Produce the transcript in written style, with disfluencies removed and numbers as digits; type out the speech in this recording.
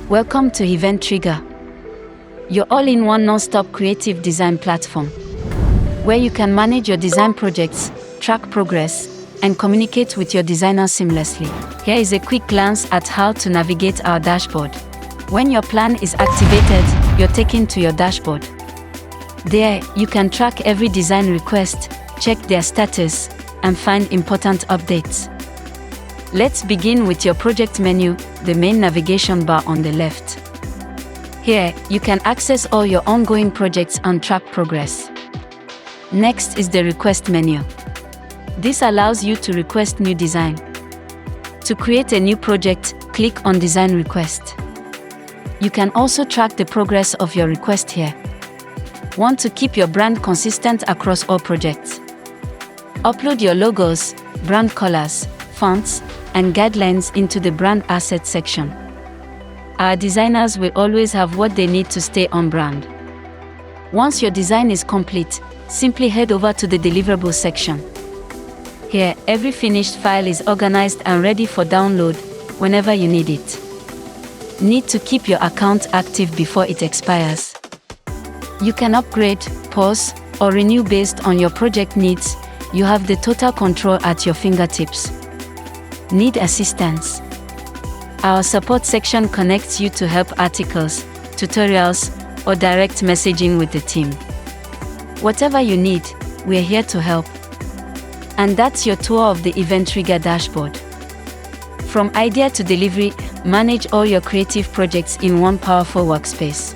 Welcome to Eventriga, your all-in-one non-stop creative design platform, where you can manage your design projects, track progress, and communicate with your designers seamlessly. Here is a quick glance at how to navigate our dashboard. When your plan is activated, you're taken to your dashboard. There, you can track every design request, check their status, and find important updates. Let's begin with your project menu, the main navigation bar on the left. Here, you can access all your ongoing projects and track progress. Next is the request menu. This allows you to request new design. To create a new project, click on Design Request. You can also track the progress of your request here. Want to keep your brand consistent across all projects? Upload your logos, brand colors, fonts, and guidelines into the Brand Assets section. Our designers will always have what they need to stay on brand. Once your design is complete, simply head over to the Deliverables section. Here, every finished file is organized and ready for download whenever you need it. Need to keep your account active before it expires? You can upgrade, pause, or renew based on your project needs. You have the total control at your fingertips. Need assistance? Our support section connects you to help articles, tutorials, or direct messaging with the team. Whatever you need, we're here to help. And that's your tour of the Eventriga Dashboard. From idea to delivery, manage all your creative projects in one powerful workspace.